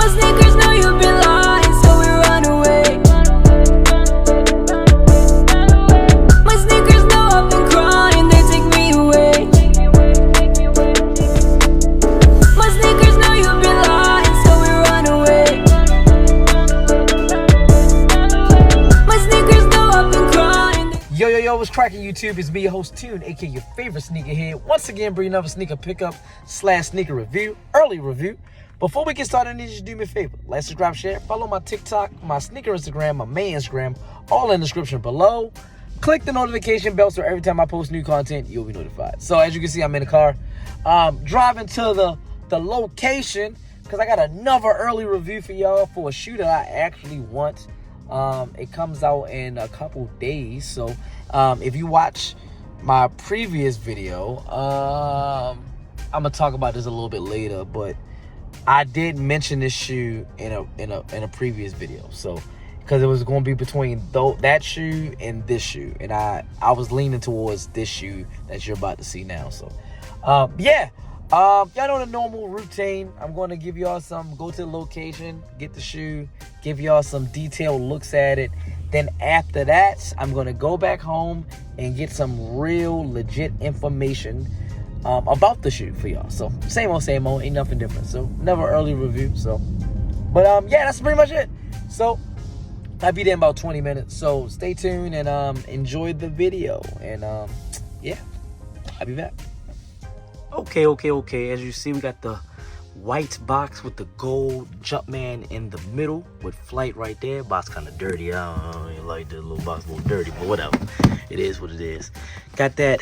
My sneakers know you've been lying, so we run away. My sneakers know I've been crying, they take me away. My sneakers know you've been lying, so we run away. My sneakers know I've been crying. Yo, what's cracking YouTube? It's me, your host Tune, aka your favorite sneakerhead. Once again, bringing another sneaker pickup / sneaker review, early review. Before we get started, I need you to do me a favor. Like, subscribe, share, follow my TikTok, my sneaker Instagram, my main Instagram, all in the description below. Click the notification bell so every time I post new content, you'll be notified. So as you can see, I'm in the car, driving to the location because I got another early review for y'all for a shoe that I actually want. It comes out in a couple days, so if you watch my previous video, I'm gonna talk about this a little bit later, but I did mention this shoe in a previous video, so because it was going to be between that shoe and this shoe, and I was leaning towards this shoe that you're about to see now. So y'all know the normal routine. I'm going to give y'all go to the location, get the shoe, give y'all some detailed looks at it. Then after that, I'm going to go back home and get some real legit information about the shoe for y'all. So same old, ain't nothing different. So never early review. So, but yeah, that's pretty much it. So I'll be there in about 20 minutes. So stay tuned and enjoy the video. And yeah, I'll be back. Okay. As you see, we got the white box with the gold Jumpman in the middle with Flight right there. Box kind of dirty. I don't know, like the little box a little dirty, but whatever. It is what it is. Got that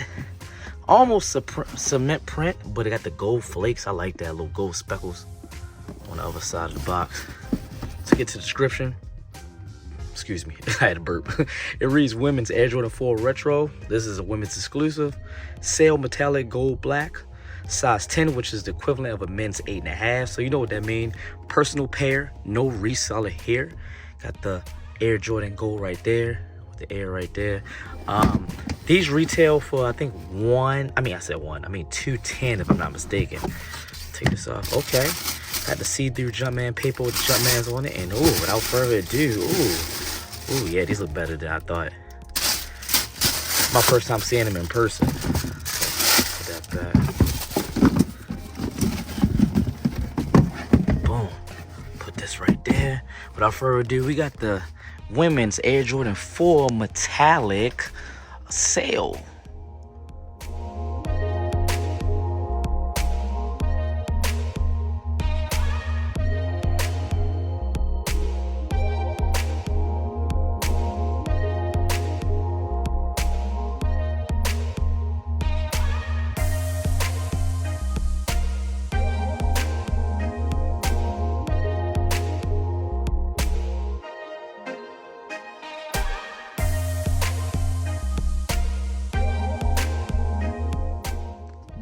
almost cement print, but it got the gold flakes. I like that, little gold speckles on the other side of the box. To get to the description, excuse me, I had a burp. It reads Women's Air Jordan 4 Retro. This is a women's exclusive. Sail metallic gold black. Size 10, which is the equivalent of a men's 8.5. So you know what that means. Personal pair, no reseller here. Got the Air Jordan gold right there. The air right there. These retail for I think $210 if I'm not mistaken. Take this off. Okay, got the see-through Jumpman paper with the Jumpmans on it, and without further ado, yeah, these look better than I thought. My first time seeing them in person. Put that back. Boom. Put this right there. Without further ado, we got the Women's Air Jordan 4 metallic sail.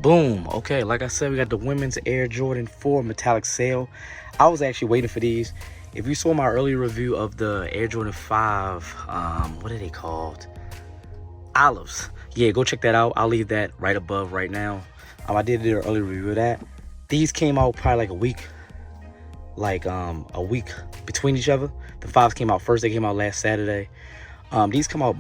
Boom. Okay, like I said, we got the Women's Air Jordan 4 metallic sail. I was actually waiting for these. If you saw my earlier review of the Air Jordan 5, what are they called? Olives. Yeah, go check that out. I'll leave that right above right now. I did an early review of that. These came out probably like a week between each other. The 5s came out first. They came out last Saturday. These come out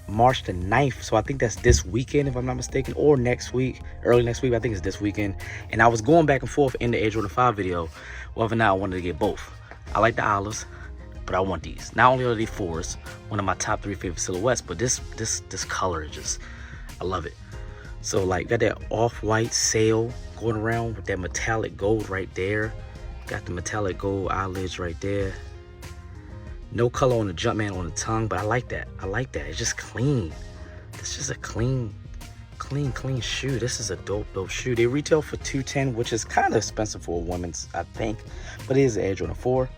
March the 9th, so I think that's this weekend if I'm not mistaken, or next week, early next week. I think it's this weekend. And I was going back and forth in the Air Jordan 5 video whether or not I wanted to get both. I like the olives, but I want these. Not only are they 4s, one of my top 3 favorite silhouettes, but this color is just, I love it. So like, got that off-white sail going around with that metallic gold right there. Got the metallic gold eyelids right there. No color on the Jumpman on the tongue, but I like that. It's just clean. It's just a clean shoe. This is a dope shoe. They retail for $210, which is kind of expensive for a women's, I think. But it is the Air Jordan 4.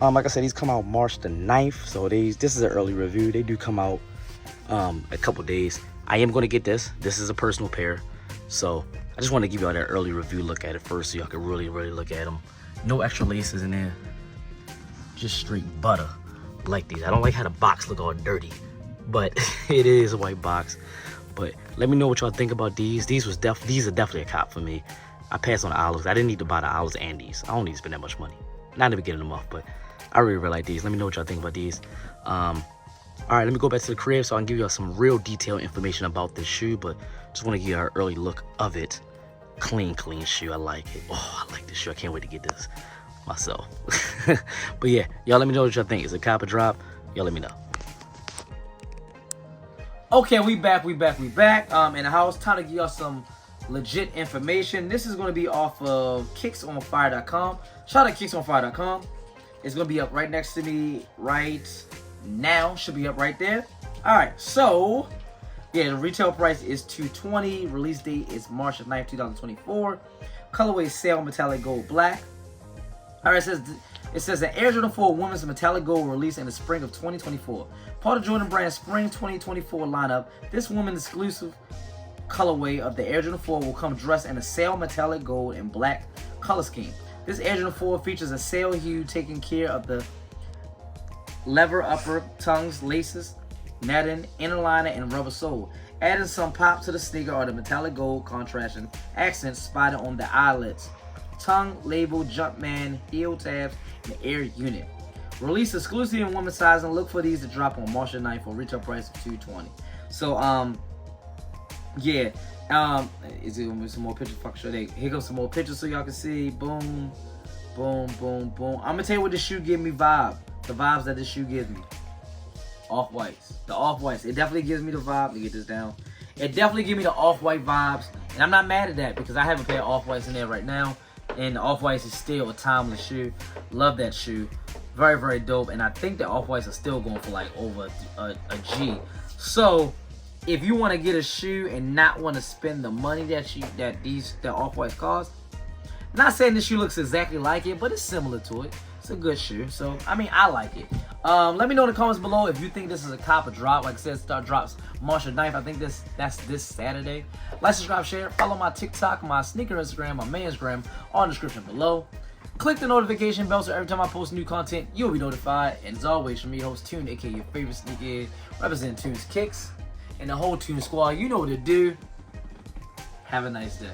Like I said, these come out March the 9th. So this is an early review. They do come out a couple days. I am going to get this. This is a personal pair. So I just want to give y'all that early review look at it first so y'all can really look at them. No extra laces in there. Just straight butter. Like these. I don't like how the box look all dirty, but it is a white box. But let me know what y'all think about these. These are definitely a cop for me. I passed on the olives. I didn't need to buy the olives and these. I don't need to spend that much money. Not in the beginning of the month, but I really like these. Let me know what y'all think about these. All right, let me go back to the crib so I can give y'all some real detailed information about this shoe, but just want to give you an early look of it. Clean shoe. I like it. Oh, I like this shoe. I can't wait to get this myself. But yeah, y'all let me know what y'all think. Is it cop or drop? Y'all let me know. Okay, we back in the house. Time to give y'all some legit information. This is going to be off of kicksonfire.com. Shout out to kicksonfire.com. It's going to be up right next to me right now. Should be up right there. All right, so yeah, the retail price is $220. Release date is March 9th, 2024. Colorway sail metallic gold black. All right, it says the Air Jordan 4 Women's Metallic Gold released in the spring of 2024. Part of Jordan Brand's spring 2024 lineup, this women's exclusive colorway of the Air Jordan 4 will come dressed in a sail metallic gold and black color scheme. This Air Jordan 4 features a sail hue taking care of the leather upper tongues, laces, netting, inner liner, and rubber sole. Adding some pop to the sneaker are the metallic gold contrast and accents spotted on the eyelets, tongue, label, Jumpman, heel tabs, and air unit. Released exclusively in women's size, and look for these to drop on March 9th for a retail price of $220. So yeah, is it gonna be some more pictures? Fuck sure. Here goes some more pictures so y'all can see. Boom, boom, boom, boom. I'm gonna tell you what this shoe give me vibe. The vibes that this shoe gives me. Off-whites. The off-whites. It definitely gives me the vibe. Let me get this down. It definitely gives me the off-white vibes. And I'm not mad at that because I have a pair of off-whites in there right now. And the off-whites is still a timeless shoe. Love that shoe. Very, very dope. And I think the off-whites are still going for like over a G. So if you want to get a shoe and not want to spend the money that off-whites cost, not saying this shoe looks exactly like it, but it's similar to it. It's a good shoe. So, I mean, I like it. Let me know in the comments below if you think this is a cop or drop. Like I said, start drops March 9th. I think that's this Saturday. Like, subscribe, share. Follow my TikTok, my sneaker Instagram, my man's gram, all in the description below. Click the notification bell so every time I post new content, you'll be notified. And as always, from me, host Tune, aka your favorite sneakerhead, representing Tune's Kicks, and the whole Tune squad. You know what to do. Have a nice day.